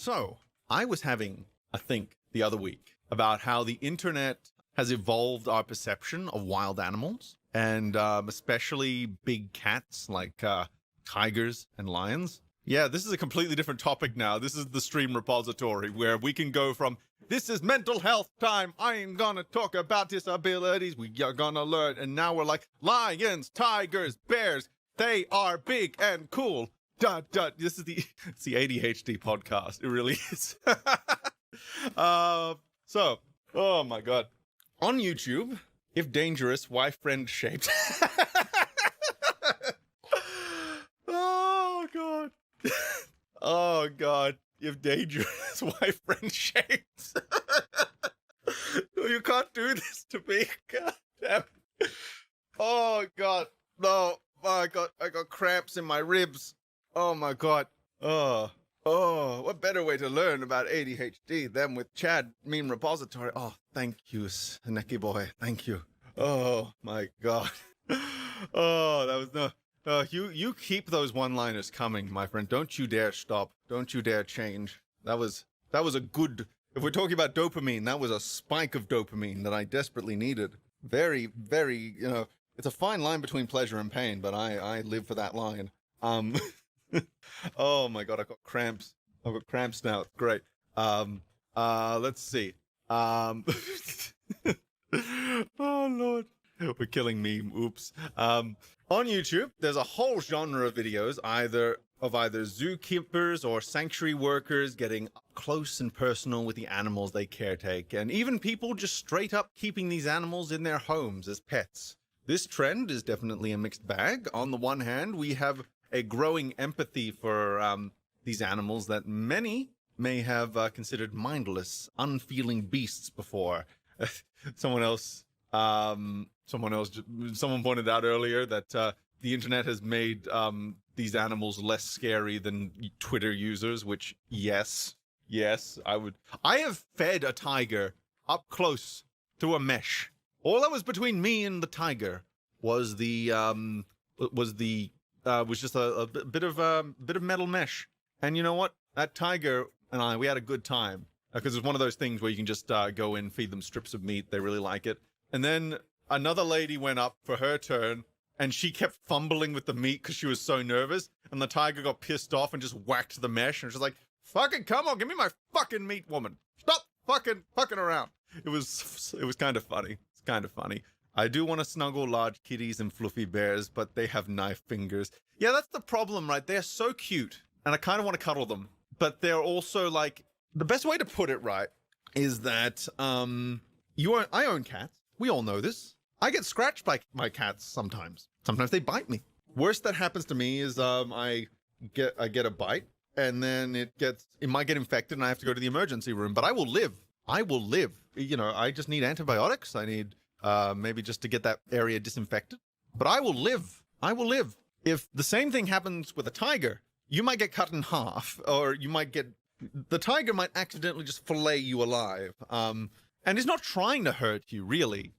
So, I was having a think the other week about how the internet has evolved our perception of wild animals, and especially big cats like tigers and lions. Yeah, this is a completely different topic now. This is the stream repository where we can go from, this is mental health time, I ain't gonna talk about disabilities, we are gonna learn, and now we're like, lions, tigers, bears, they are big and cool. This is it's the ADHD podcast. It really is. Oh my god. On YouTube, if dangerous, why friend shaped? Oh god. Oh god. If dangerous, why friend shaped? You can't do this to me. God damn. Oh god. No. Oh, I got cramps in my ribs. Oh my god. Oh, what better way to learn about ADHD than with Chad Meme Repository? Oh, thank you, Sneki boy. Thank you. Oh my god. Oh, that was no. You keep those one-liners coming, my friend. Don't you dare stop. Don't you dare change. That was a good. If we're talking about dopamine, that was a spike of dopamine that I desperately needed. Very, very. It's a fine line between pleasure and pain, but I live for that line. Oh my god, I've got cramps. I've got cramps now. Great. Let's see. Oh lord. We're killing me. Oops. On YouTube, there's a whole genre of videos, either zookeepers or sanctuary workers getting close and personal with the animals they caretake, and even people just straight up keeping these animals in their homes as pets. This trend is definitely a mixed bag. On the one hand, we have a growing empathy for these animals that many may have considered mindless, unfeeling beasts before. Someone pointed out earlier that the internet has made these animals less scary than Twitter users, which, yes, I have fed a tiger up close through a mesh. All that was between me and the tiger was just a bit of metal mesh. And you know what? That tiger and we had a good time, because it's one of those things where you can just go in, feed them strips of meat. They really like it. And then another lady went up for her turn, and she kept fumbling with the meat because she was so nervous. And the tiger got pissed off and just whacked the mesh. And she's like, "Fucking come on, give me my fucking meat, woman! Stop fucking around." It was kind of funny. It's kind of funny. I do want to snuggle large kitties and fluffy bears, but they have knife fingers. Yeah, that's the problem, right? They're so cute, and I kind of want to cuddle them, but they're also like, the best way to put it right is that I own cats. We all know this. I get scratched by my cats sometimes. Sometimes they bite me. Worst that happens to me is I get a bite, and then it might get infected, and I have to go to the emergency room. But I will live. I just need antibiotics. I need maybe just to get that area disinfected. But I will live. If the same thing happens with a tiger, you might get cut in half, or the tiger might accidentally just fillet you alive. And he's not trying to hurt you, really.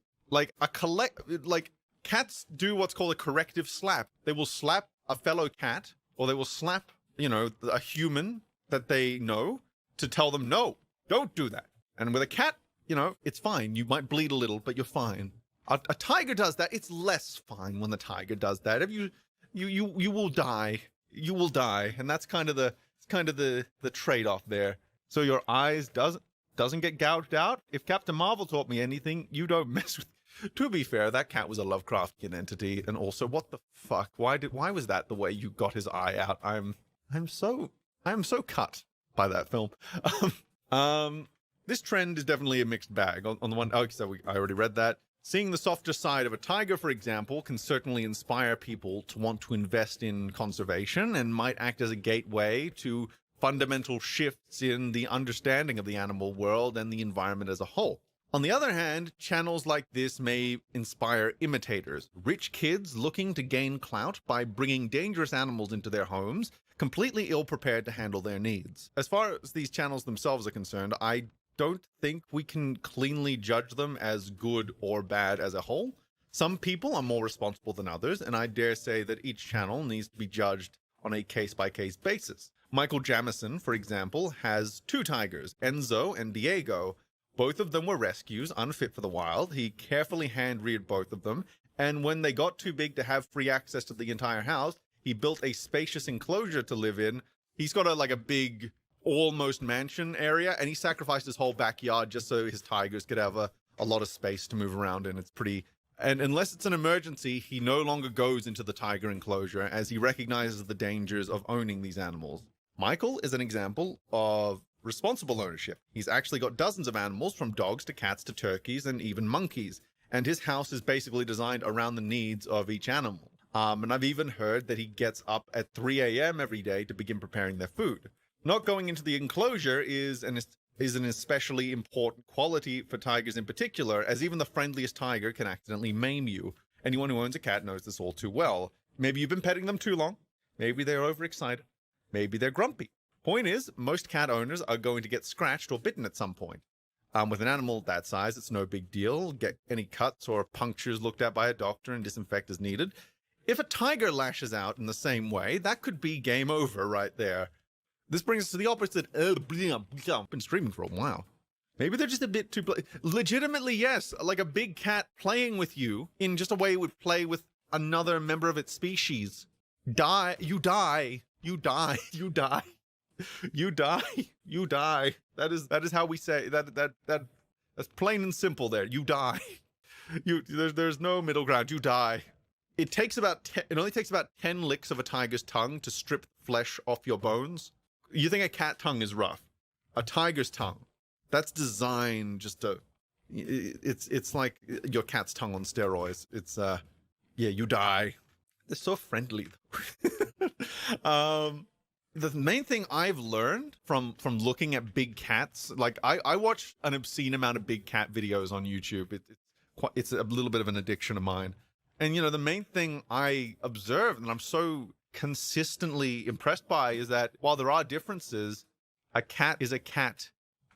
Cats do what's called a corrective slap. They will slap a fellow cat, or they will slap, a human that they know, to tell them, no, don't do that. And with a cat, it's fine. You might bleed a little, but you're fine. A tiger does that. It's less fine when the tiger does that. If you will die. You will die. And that's kind of the trade-off there. So your eyes doesn't get gouged out. If Captain Marvel taught me anything, you don't mess with. To be fair, that cat was a Lovecraftian entity, and also, what the fuck? Why was that the way you got his eye out? I'm so cut by that film. This trend is definitely a mixed bag. On the one, I already read that. Seeing the softer side of a tiger, for example, can certainly inspire people to want to invest in conservation, and might act as a gateway to fundamental shifts in the understanding of the animal world and the environment as a whole. On the other hand, channels like this may inspire imitators, rich kids looking to gain clout by bringing dangerous animals into their homes, completely ill-prepared to handle their needs. As far as these channels themselves are concerned, I don't think we can cleanly judge them as good or bad as a whole. Some people are more responsible than others, and I dare say that each channel needs to be judged on a case-by-case basis. Michael Jamison, for example, has two tigers, Enzo and Diego. Both of them were rescues, unfit for the wild. He carefully hand-reared both of them, and when they got too big to have free access to the entire house, he built a spacious enclosure to live in. He's got a big, almost mansion area, and he sacrificed his whole backyard just so his tigers could have a lot of space to move around in. It's pretty... And unless it's an emergency, he no longer goes into the tiger enclosure as he recognizes the dangers of owning these animals. Michael is an example of responsible ownership. He's actually got dozens of animals, from dogs to cats to turkeys and even monkeys. And his house is basically designed around the needs of each animal. And I've even heard that he gets up at 3 a.m. every day to begin preparing their food. Not going into the enclosure is an especially important quality for tigers in particular, as even the friendliest tiger can accidentally maim you. Anyone who owns a cat knows this all too well. Maybe you've been petting them too long. Maybe they're overexcited. Maybe they're grumpy. Point is, most cat owners are going to get scratched or bitten at some point. With an animal that size, it's no big deal. Get any cuts or punctures looked at by a doctor and disinfect as needed. If a tiger lashes out in the same way, that could be game over right there. This brings us to the opposite. I've been streaming for a while. Maybe they're just a bit too... Legitimately, yes. Like a big cat playing with you in just a way it would play with another member of its species. Die. You die. You die. You die. You die. You die. That is how we say that's plain and simple there. You die. There's no middle ground. You die. It only takes about 10 licks of a tiger's tongue to strip flesh off your bones. You think a cat tongue is rough? A tiger's tongue, that's designed just to... It's like your cat's tongue on steroids. It's yeah, you die. They're so friendly. The main thing I've learned from looking at big cats, like I watch an obscene amount of big cat videos on YouTube. It's a little bit of an addiction of mine. And the main thing I observe, and I'm so consistently impressed by, is that while there are differences, a cat is a cat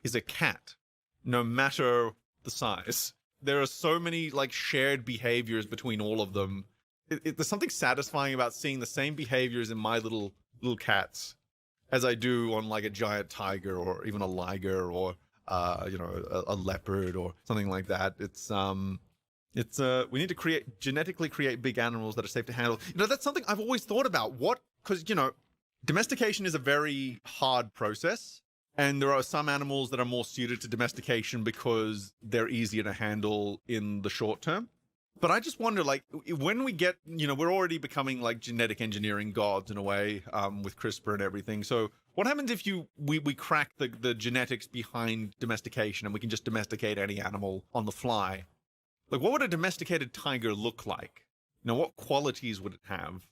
is a cat, no matter the size. There are so many shared behaviors between all of them. There's something satisfying about seeing the same behaviors in my little cats as I do on a giant tiger or even a liger or a leopard or something like that. We need to genetically create big animals that are safe to handle. That's something I've always thought about. Because, domestication is a very hard process. And there are some animals that are more suited to domestication because they're easier to handle in the short term. But I just wonder, when we get, we're already becoming genetic engineering gods in a way, with CRISPR and everything. So what happens if we crack the genetics behind domestication and we can just domesticate any animal on the fly? What would a domesticated tiger look like? What qualities would it have?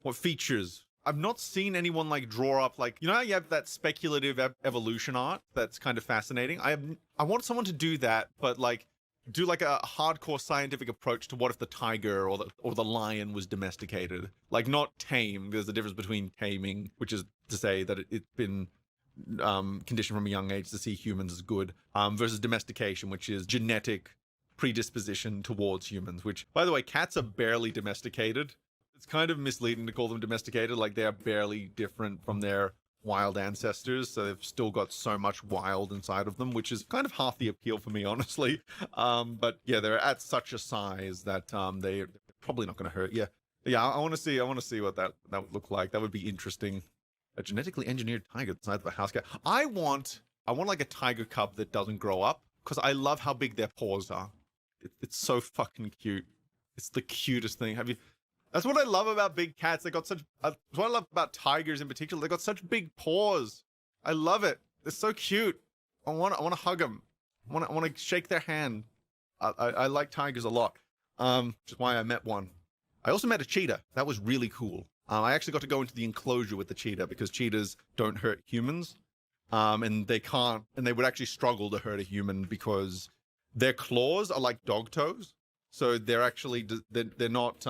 What features? I've not seen anyone draw up how you have that speculative evolution art that's kind of fascinating. I want someone to do that, but do a hardcore scientific approach to what if the tiger or the lion was domesticated, not tame. There's a difference between taming, which is to say that it's been conditioned from a young age to see humans as good, versus domestication, which is genetic predisposition towards humans, which, by the way, cats are barely domesticated. It's kind of misleading to call them domesticated, they are barely different from their wild ancestors, so they've still got so much wild inside of them, which is kind of half the appeal for me, honestly. But yeah, they're at such a size that they're probably not going to hurt. I want to see what that would look like. That would be interesting. A genetically engineered tiger the size of a house cat. I want a tiger cub that doesn't grow up, because I love how big their paws are. It's so fucking cute. It's the cutest thing. That's what I love about big cats. That's what I love about tigers in particular. They got such big paws. I love it. They're so cute. I want to hug them. I want to shake their hand. I like tigers a lot. Which is why I met one. I also met a cheetah. That was really cool. I actually got to go into the enclosure with the cheetah because cheetahs don't hurt humans. And they can't, and they would actually struggle to hurt a human because their claws are like dog toes. So they're actually, they're not,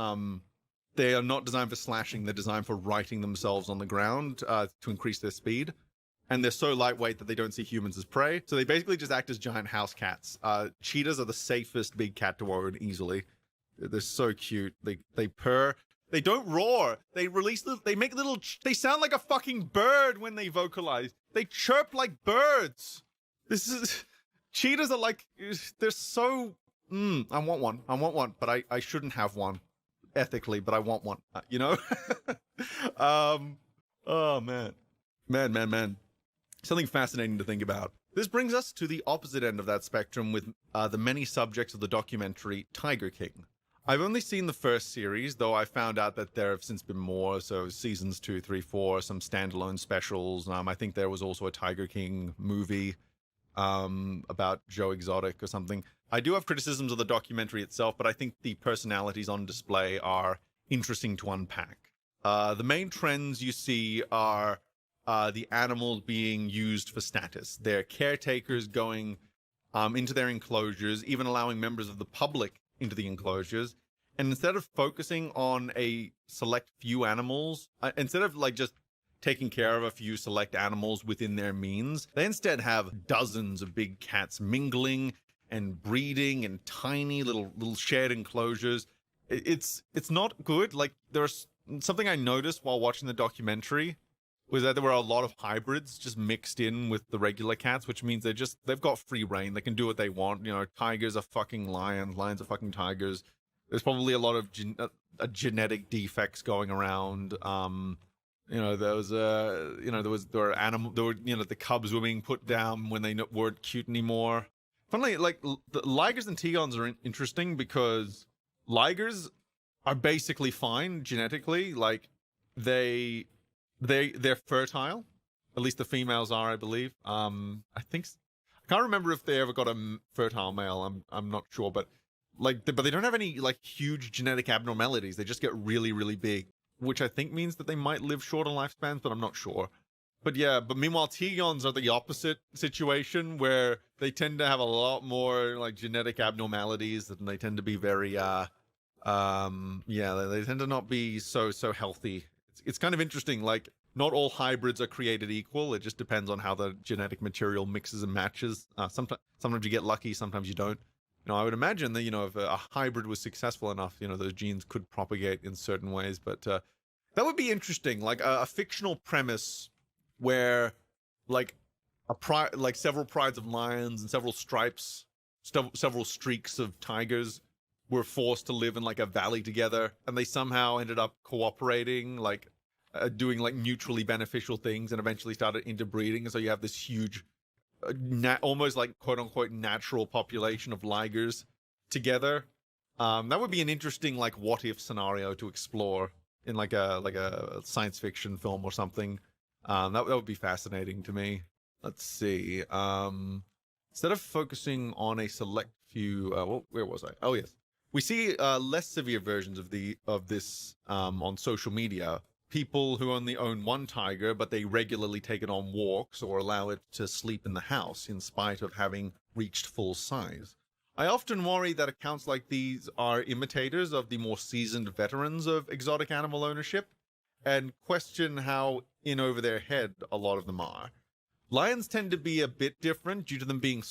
they are not designed for slashing. They're designed for righting themselves on the ground to increase their speed. And they're so lightweight that they don't see humans as prey. So they basically just act as giant house cats. Cheetahs are the safest big cat to own easily. They're so cute. They purr. They don't roar. They make little, they sound like a fucking bird when they vocalize. They chirp like birds. Cheetahs are like, they're so, I want one, but I shouldn't have one ethically, but I want one, you know? Oh man. Man. Something fascinating to think about. This brings us to the opposite end of that spectrum with the many subjects of the documentary Tiger King. I've only seen the first series, though I found out that there have since been more, so seasons 2, 3, 4, some standalone specials. I think there was also a Tiger King movie about Joe Exotic or something. I do have criticisms of the documentary itself, but I think the personalities on display are interesting to unpack. The main trends you see are the animals being used for status. They're caretakers going into their enclosures, even allowing members of the public into the enclosures. And instead of focusing on a select few animals, instead of like just taking care of a few select animals within their means, they instead have dozens of big cats mingling and breeding in tiny little shared enclosures. It's not good. Like, there's something I noticed while watching the documentary was that there were a lot of hybrids just mixed in with the regular cats, which means they've got free reign. They can do what they want. You know, tigers are fucking lions. Lions are fucking tigers. There's probably a lot of genetic defects going around. There were the cubs were being put down when they weren't cute anymore. Funnily, like, the ligers and tigons are interesting because ligers are basically fine genetically. Like, they're fertile. At least the females are, I believe. I can't remember if they ever got a fertile male. I'm not sure, but they don't have any like huge genetic abnormalities. They just get really, really big, which I think means that they might live shorter lifespans, but I'm not sure. But meanwhile, tigons are the opposite situation, where they tend to have a lot more like genetic abnormalities, and they tend to be very they tend to not be so healthy. It's kind of interesting. Like, not all hybrids are created equal. It just depends on how the genetic material mixes and matches. Sometimes you get lucky, sometimes you don't. I would imagine that, if a hybrid was successful enough, those genes could propagate in certain ways. But that would be interesting, like a fictional premise where, like, several prides of lions and several streaks of tigers were forced to live in like a valley together, and they somehow ended up cooperating, like doing like mutually beneficial things, and eventually started interbreeding. And so you have this huge, almost like quote unquote natural population of ligers together. That would be an interesting like what if scenario to explore in like a science fiction film or something. That would be fascinating to me. Let's see. Instead of focusing on a select few, where was I? Oh yes, we see less severe versions of this on social media. People who only own one tiger, but they regularly take it on walks or allow it to sleep in the house in spite of having reached full size. I often worry that accounts like these are imitators of the more seasoned veterans of exotic animal ownership, and question how in over their head a lot of them are. Lions tend to be a bit different due to them being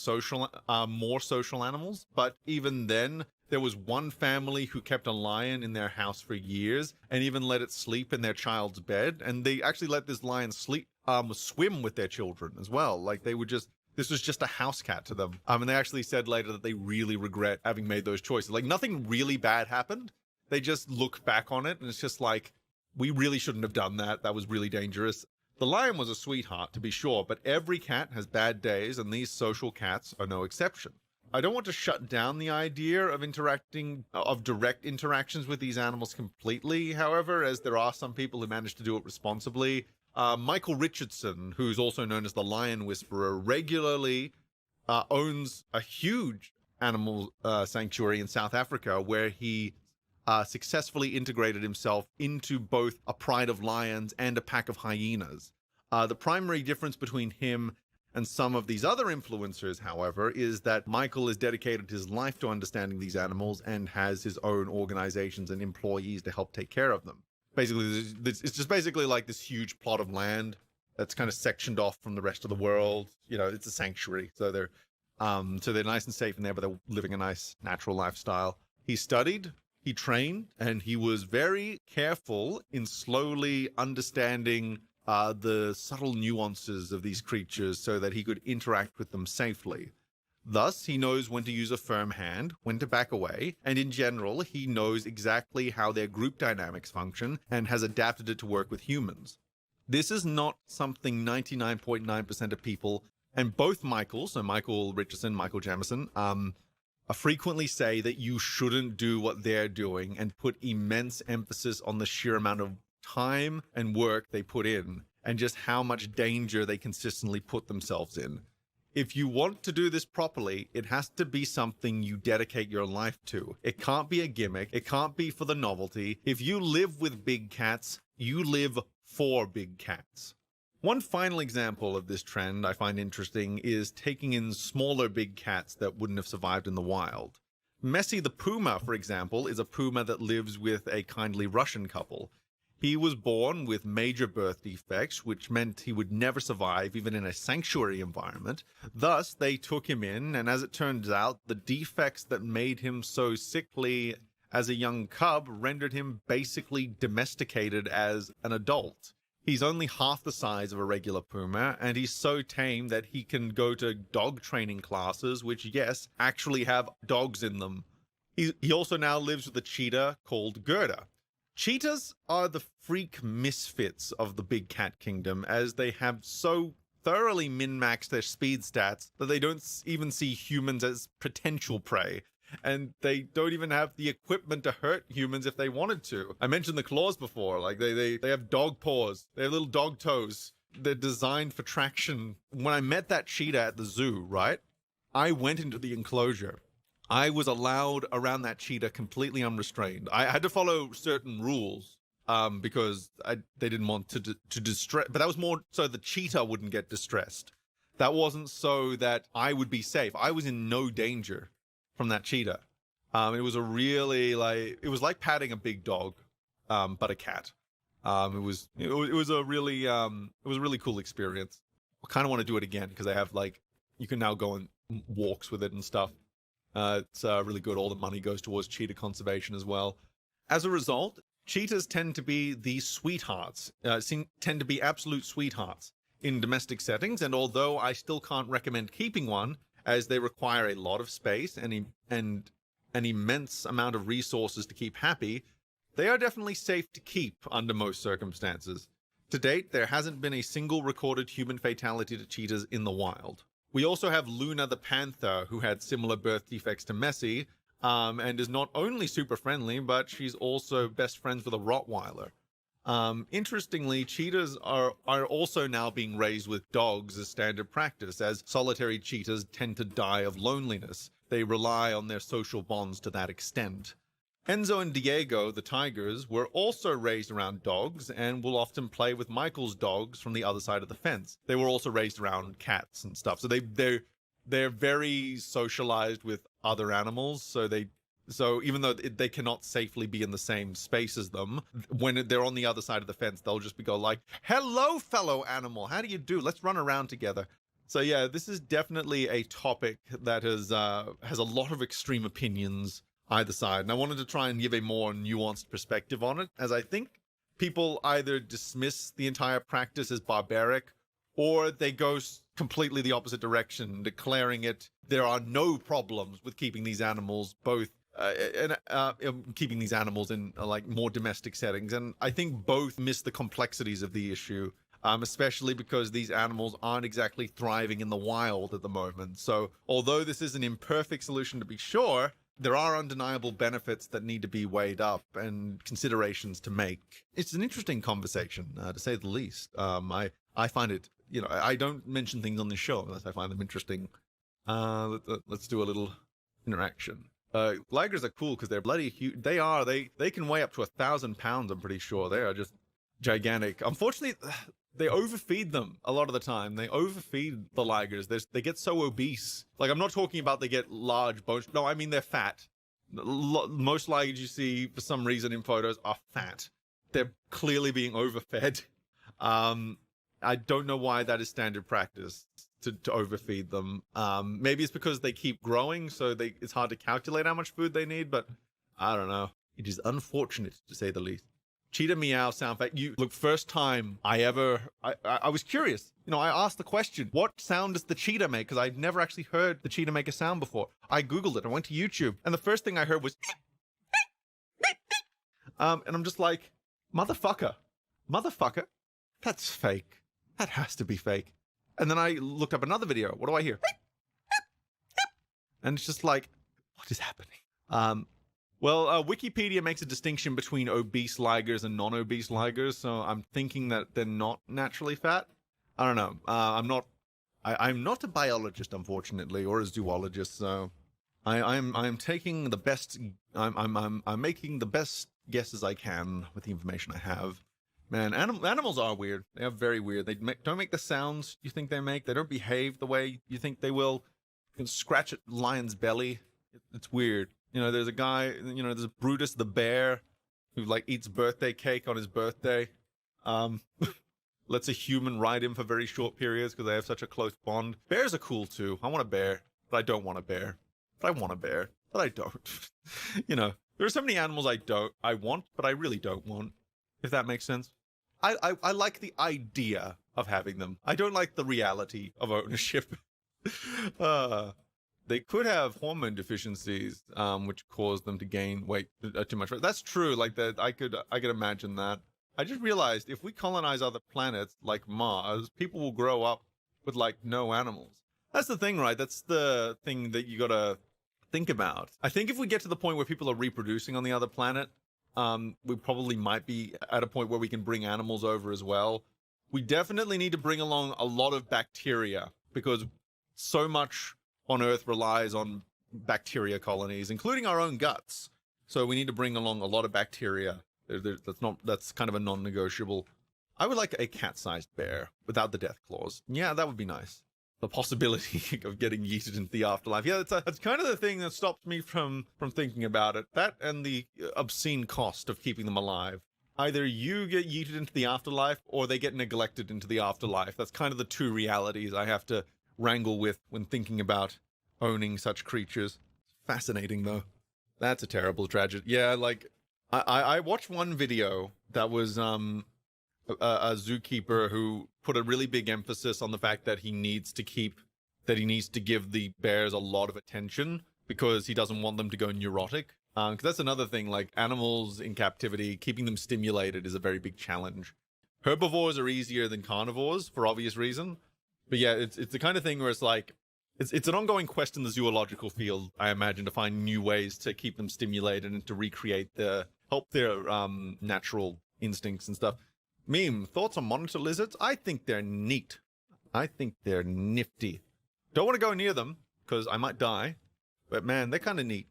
more social animals, but even then, there was one family who kept a lion in their house for years and even let it sleep in their child's bed. And they actually let this lion swim with their children as well. Like, this was just a house cat to them. And they actually said later that they really regret having made those choices. Like, nothing really bad happened. They just look back on it and it's just like, we really shouldn't have done that. That was really dangerous. The lion was a sweetheart, to be sure, but every cat has bad days, and these social cats are no exception. I don't want to shut down the idea of direct interactions with these animals completely, however, as there are some people who manage to do it responsibly. Michael Richardson, who's also known as the Lion Whisperer, regularly owns a huge animal sanctuary in South Africa, where he successfully integrated himself into both a pride of lions and a pack of hyenas. The primary difference between him and some of these other influencers, however, is that Michael has dedicated his life to understanding these animals and has his own organizations and employees to help take care of them. Basically, it's just basically like this huge plot of land that's kind of sectioned off from the rest of the world. It's a sanctuary, so they're nice and safe in there, but they're living a nice natural lifestyle. He studied, he trained and he was very careful in slowly understanding the subtle nuances of these creatures so that he could interact with them safely. Thus, he knows when to use a firm hand, when to back away, and in general, he knows exactly how their group dynamics function and has adapted it to work with humans. This is not something 99.9% of people, and both Michaels, so Michael Richardson, Michael Jamison, frequently say that you shouldn't do what they're doing and put immense emphasis on the sheer amount of time and work they put in and just how much danger they consistently put themselves in. If you want to do this properly, it has to be something you dedicate your life to. It can't be a gimmick. It can't be for the novelty. If you live with big cats, you live for big cats. One final example of this trend I find interesting is taking in smaller big cats that wouldn't have survived in the wild. Messi the puma, for example, is a puma that lives with a kindly Russian couple. He was born with major birth defects, which meant he would never survive even in a sanctuary environment. Thus, they took him in, and as it turns out, the defects that made him so sickly as a young cub rendered him basically domesticated as an adult. He's only half the size of a regular puma, and he's so tame that he can go to dog training classes, which, yes, actually have dogs in them. He also now lives with a cheetah called Gerda. Cheetahs are the freak misfits of the big cat kingdom, as they have so thoroughly min-maxed their speed stats that they don't even see humans as potential prey. And they don't even have the equipment to hurt humans if they wanted to. I mentioned the claws before. Like they have dog paws. They have little dog toes. They're designed for traction. When I met that cheetah at the zoo, right? I went into the enclosure. I was allowed around that cheetah completely unrestrained. I had to follow certain rules because they didn't want to distress. But that was more so the cheetah wouldn't get distressed. That wasn't so that I would be safe. I was in no danger from that cheetah. It was it was like patting a big dog, but a cat. It was a really cool experience. I kind of want to do it again because they have you can now go on walks with it and stuff. It's really good. All the money goes towards cheetah conservation as well. As a result, cheetahs tend to be the sweethearts, tend to be absolute sweethearts in domestic settings. And although I still can't recommend keeping one, as they require a lot of space and an immense amount of resources to keep happy, they are definitely safe to keep under most circumstances. To date, there hasn't been a single recorded human fatality to cheetahs in the wild. We also have Luna the panther, who had similar birth defects to Messi, and is not only super friendly, but she's also best friends with a Rottweiler. Interestingly, cheetahs are also now being raised with dogs as standard practice, as solitary cheetahs tend to die of loneliness. They rely on their social bonds to that extent. Enzo and Diego, the tigers, were also raised around dogs and will often play with Michael's dogs from the other side of the fence. They were also raised around cats and stuff, so they're very socialized with other animals. So even though they cannot safely be in the same space as them, when they're on the other side of the fence, they'll just go like, "Hello, fellow animal. How do you do? Let's run around together." So yeah, this is definitely a topic that has a lot of extreme opinions either side. And I wanted to try and give a more nuanced perspective on it, as I think people either dismiss the entire practice as barbaric, or they go completely the opposite direction, declaring there are no problems with keeping these animals keeping these animals in more domestic settings. And I think both miss the complexities of the issue, especially because these animals aren't exactly thriving in the wild at the moment. So although this is an imperfect solution to be sure, there are undeniable benefits that need to be weighed up and considerations to make. It's an interesting conversation, to say the least. I find it, I don't mention things on this show unless I find them interesting. Let's do a little interaction. Ligers are cool because they're bloody huge. They can weigh up to 1,000 pounds, I'm pretty sure. They are just gigantic. Unfortunately, they overfeed them a lot of the time. They overfeed the ligers. They get so obese. I'm not talking about they get large bones. No, I mean they're fat. Most ligers you see for some reason in photos are fat. They're clearly being overfed. I don't know why that is standard practice to overfeed them. Maybe it's because they keep growing, so it's hard to calculate how much food they need, but I don't know. It is unfortunate, to say the least. Cheetah meow sound effect. You look, first time I was curious. You know, I asked the question, what sound does the cheetah make? Because I'd never actually heard the cheetah make a sound before. I Googled it. I went to YouTube. And the first thing I heard was... and I'm just like, motherfucker. That's fake. That has to be fake. And then I looked up another video. What do I hear? And it's just like, what is happening? Well, Wikipedia makes a distinction between obese ligers and non-obese ligers, so I'm thinking that they're not naturally fat. I don't know. I'm not a biologist, unfortunately, or a zoologist, so I'm taking the best. I'm making the best guesses I can with the information I have. Man, animals are weird. They are very weird. They don't make the sounds you think they make. They don't behave the way you think they will. You can scratch a lion's belly. It's weird. You know, there's a guy, you know, there's Brutus the bear who like eats birthday cake on his birthday. Lets a human ride him for very short periods because they have such a close bond. Bears are cool too. I want a bear, but I don't want a bear. But I want a bear, but I don't. You know, there are so many animals I want, but I really don't want, if that makes sense. I like the idea of having them. I don't like the reality of ownership. They could have hormone deficiencies, which cause them to gain weight too much. That's true. Like that, I could imagine that. I just realized if we colonize other planets like Mars, people will grow up with like no animals. That's the thing, right? That's the thing that you gotta think about. I think if we get to the point where people are reproducing on the other planet, we probably might be at a point where we can bring animals over as well. We definitely need to bring along a lot of bacteria because so much on Earth relies on bacteria colonies, including our own guts. So we need to bring along a lot of bacteria. That's kind of a non-negotiable. I would like a cat-sized bear without the death clause. Yeah, that would be nice. The possibility of getting yeeted into the afterlife. Yeah, that's kind of the thing that stops me from thinking about it. That and the obscene cost of keeping them alive. Either you get yeeted into the afterlife or they get neglected into the afterlife. That's kind of the two realities I have to wrangle with when thinking about owning such creatures. Fascinating, though. That's a terrible tragedy. Yeah, like, I watched one video that was a zookeeper who put a really big emphasis on the fact that he needs to give the bears a lot of attention because he doesn't want them to go neurotic. Because that's another thing, like animals in captivity, keeping them stimulated is a very big challenge. Herbivores are easier than carnivores for obvious reason. But yeah, it's the kind of thing where it's like, it's an ongoing quest in the zoological field, I imagine, to find new ways to keep them stimulated and to recreate help their natural instincts and stuff. Meme, thoughts on monitor lizards? I think they're neat. I think they're nifty. Don't want to go near them because I might die. But man, they're kind of neat.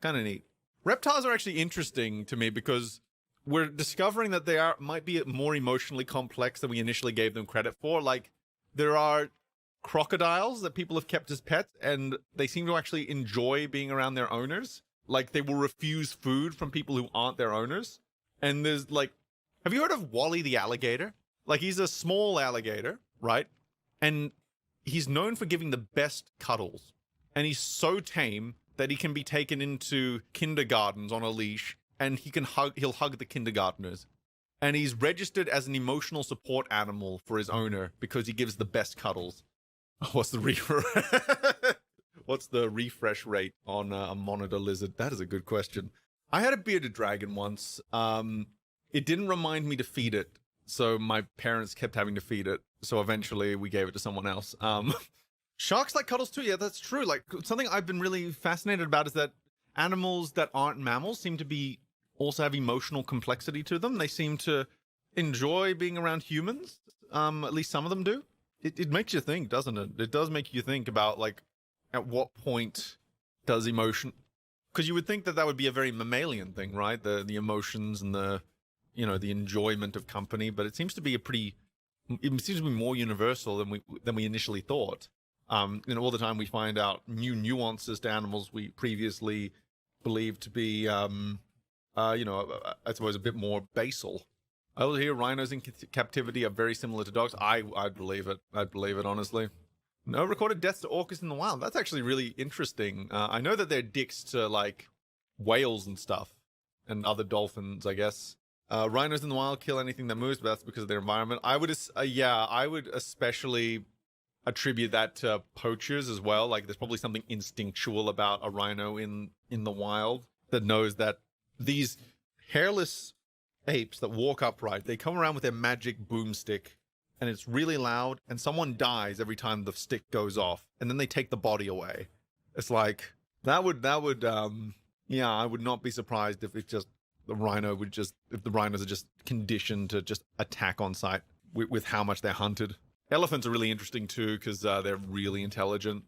Kind of neat. Reptiles are actually interesting to me because we're discovering that they might be more emotionally complex than we initially gave them credit for. Like, there are crocodiles that people have kept as pets, and they seem to actually enjoy being around their owners. Like, they will refuse food from people who aren't their owners. And there's, like, have you heard of Wally the alligator? Like, he's a small alligator, right? And he's known for giving the best cuddles. And he's so tame that he can be taken into kindergartens on a leash, and he'll hug the kindergartners. And he's registered as an emotional support animal for his owner because he gives the best cuddles. What's the refresh rate on a monitor lizard? That is a good question. I had a bearded dragon once. It didn't remind me to feed it, so my parents kept having to feed it. So eventually we gave it to someone else. Sharks like cuddles too. Yeah, that's true. Like, something I've been really fascinated about is that animals that aren't mammals seem to also have emotional complexity to them. They seem to enjoy being around humans. At least some of them do. It makes you think, doesn't it? It does make you think about, like, at what point does emotion... Because you would think that would be a very mammalian thing, right? The emotions and the enjoyment of company. But it seems to be it seems to be more universal than we initially thought. All the time we find out new nuances to animals we previously believed to be... I suppose a bit more basal. I will hear rhinos in captivity are very similar to dogs. I'd believe it. I'd believe it, honestly. No recorded deaths to orcas in the wild. That's actually really interesting. I know that they're dicks to, like, whales and stuff. and other dolphins, I guess. Rhinos in the wild kill anything that moves, but that's because of their environment. I would especially attribute that to poachers as well. Like, there's probably something instinctual about a rhino in the wild that knows that these hairless apes that walk upright, they come around with their magic boomstick, and it's really loud, and someone dies every time the stick goes off, and then they take the body away. It's like, I would not be surprised if if the rhinos are just conditioned to just attack on sight with how much they're hunted. Elephants are really interesting too, because they're really intelligent.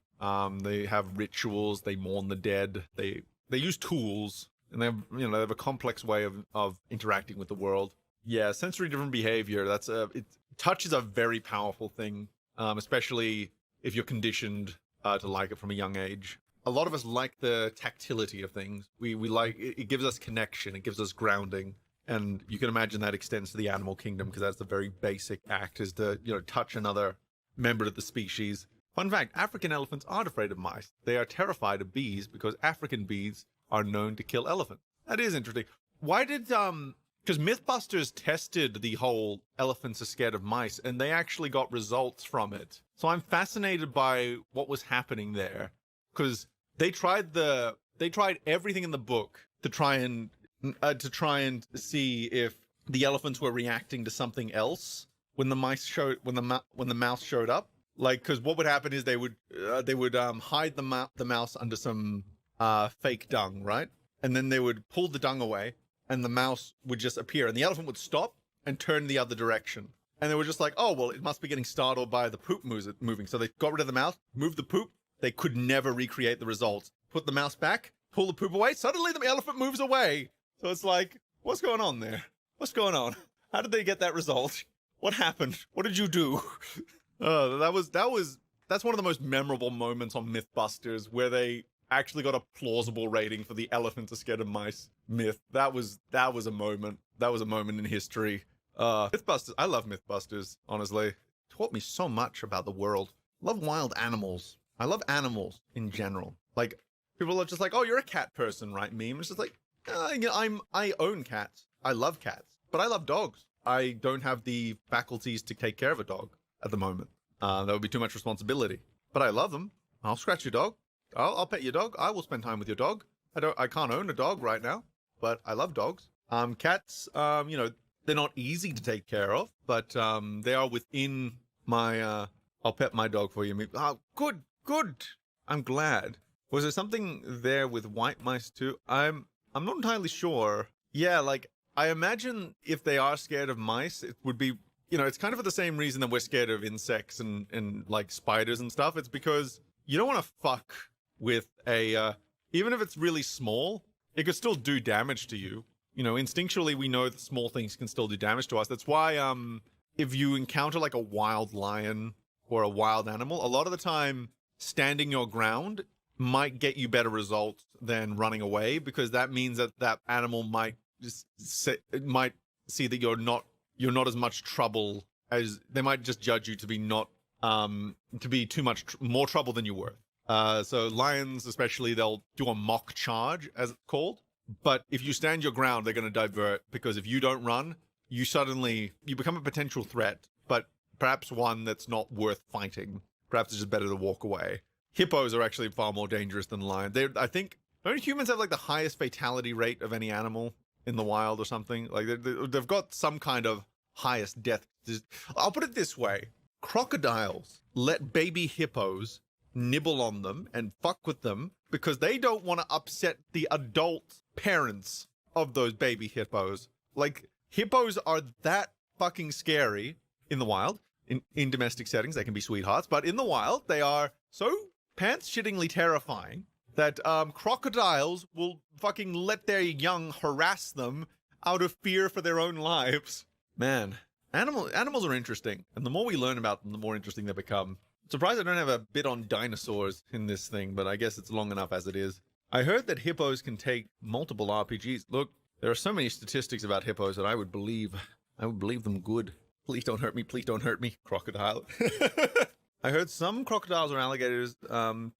They have rituals, they mourn the dead, they use tools, and they have a complex way of interacting with the world. Yeah, sensory different behavior, touch is a very powerful thing, especially if you're conditioned to like it from a young age. A lot of us like the tactility of things. We like it gives us connection, it gives us grounding, and you can imagine that extends to the animal kingdom, because that's the very basic act, is to touch another member of the species. Fun fact: African elephants aren't afraid of mice. They are terrified of bees because African bees are known to kill elephants. That is interesting. Why did because Mythbusters tested the whole elephants are scared of mice, and they actually got results from it. So I'm fascinated by what was happening there, because they tried everything in the book to try and see if the elephants were reacting to something else when the mouse showed up. Like, because what would happen is they would hide the mouse under some fake dung, right? And then they would pull the dung away, and the mouse would just appear, and the elephant would stop and turn the other direction. And they were just like, oh, well, it must be getting startled by the poop moving. So they got rid of the mouse, moved the poop. They could never recreate the results. Put the mouse back, pull the poop away. Suddenly the elephant moves away. So it's like, what's going on there? What's going on? How did they get that result? What happened? What did you do? That's one of the most memorable moments on Mythbusters, where they actually got a plausible rating for the elephants are scared of mice myth. That was a moment. That was a moment in history. Mythbusters. I love Mythbusters, honestly. Taught me so much about the world. Love wild animals. I love animals in general. Like, people are just like, oh, you're a cat person, right? Meme. It's just like, I own cats. I love cats, but I love dogs. I don't have the faculties to take care of a dog at the moment. That would be too much responsibility, but I love them. I'll scratch your dog. I'll pet your dog. I will spend time with your dog. I can't own a dog right now, but I love dogs. Cats, they're not easy to take care of, but they are within my, I'll pet my dog for you. Oh, good. I'm glad. Was there something there with white mice too? I'm not entirely sure. Yeah, like, I imagine if they are scared of mice, it would be, it's kind of for the same reason that we're scared of insects and like spiders and stuff. It's because you don't want to fuck with even if it's really small, it could still do damage to you. Instinctually, we know that small things can still do damage to us. That's why, if you encounter like a wild lion or a wild animal, a lot of the time, standing your ground might get you better results than running away, because that means that animal might see that you're not as much trouble, as they might just judge you to be too much more trouble than you're worth. So lions, especially, they'll do a mock charge, as it's called. But if you stand your ground, they're going to divert, because if you don't run, you become a potential threat, but perhaps one that's not worth fighting. Perhaps it's just better to walk away. Hippos are actually far more dangerous than lions. I think, don't humans have like the highest fatality rate of any animal in the wild or something? Like, they've got some kind of highest death. I'll put it this way. Crocodiles let baby hippos nibble on them and fuck with them because they don't want to upset the adult parents of those baby hippos. Like, hippos are that fucking scary in the wild. In domestic settings, they can be sweethearts, but in the wild, they are so pants-shittingly terrifying that crocodiles will fucking let their young harass them out of fear for their own lives. Man, animals are interesting, and the more we learn about them, the more interesting they become. Surprised I don't have a bit on dinosaurs in this thing, but I guess it's long enough as it is. I heard that hippos can take multiple RPGs. Look, there are so many statistics about hippos that I would believe them good. Please don't hurt me, crocodile. I heard some crocodiles or alligators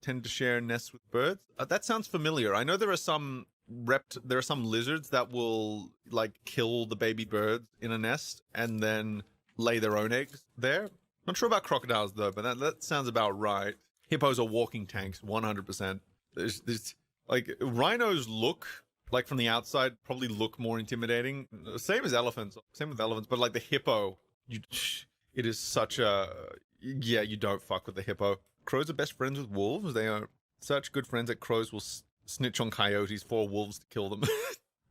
tend to share nests with birds. That sounds familiar. I know there are some there are some lizards that will like kill the baby birds in a nest and then lay their own eggs there. Not sure about crocodiles though, but that sounds about right. Hippos are walking tanks, 100%. There's like rhinos look like from the outside probably look more intimidating. Same with elephants, but like the hippo, it is such a you don't fuck with the hippo. Crows are best friends with wolves. They are such good friends that crows will snitch on coyotes for wolves to kill them.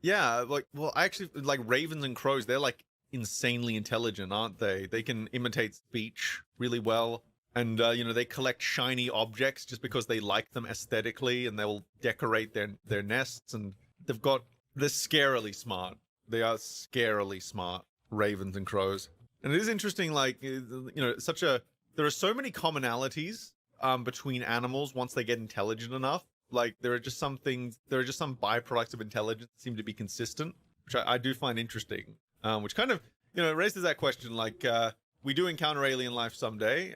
Yeah, like well, I actually like ravens and crows. They're like insanely intelligent, aren't they? They can imitate speech really well. And, they collect shiny objects just because they like them aesthetically, and they'll decorate their nests, and they're scarily smart. They are scarily smart, ravens and crows. And it is interesting, like, there are so many commonalities between animals once they get intelligent enough. Like, there are just some byproducts of intelligence that seem to be consistent, which I do find interesting, which kind of, raises that question, like, we do encounter alien life someday.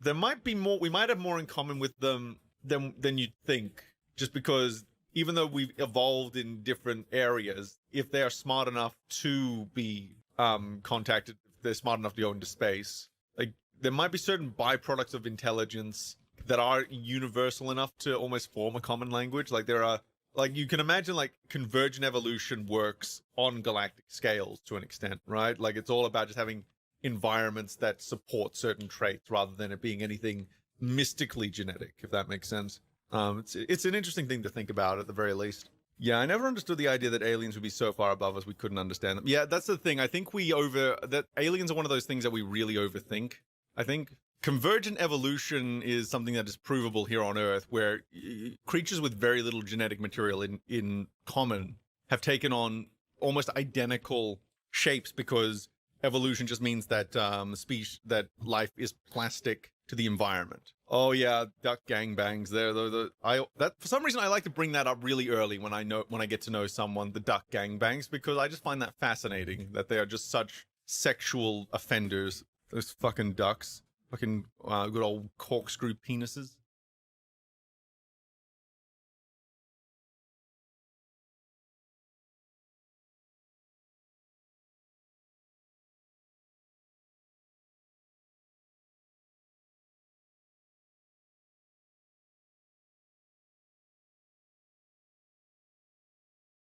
There might be more. We might have more in common with them than you'd think. Just because, even though we've evolved in different areas, if they are smart enough to be contacted, if they're smart enough to go into space, like there might be certain byproducts of intelligence that are universal enough to almost form a common language. Like there are, like you can imagine, like convergent evolution works on galactic scales to an extent, right? Like it's all about just having environments that support certain traits rather than it being anything mystically genetic, if that makes sense. It's an interesting thing to think about at the very least. Yeah, I never understood the idea that aliens would be so far above us we couldn't understand them. Yeah, that's the thing. I think that aliens are one of those things that we really overthink. I think convergent evolution is something that is provable here on Earth, where creatures with very little genetic material in common have taken on almost identical shapes because evolution just means that that life is plastic to the environment. Oh yeah, duck gangbangs. That for some reason I like to bring that up really early when I get to know someone, the duck gangbangs, because I just find that fascinating that they are just such sexual offenders. Those fucking ducks, fucking good old corkscrew penises.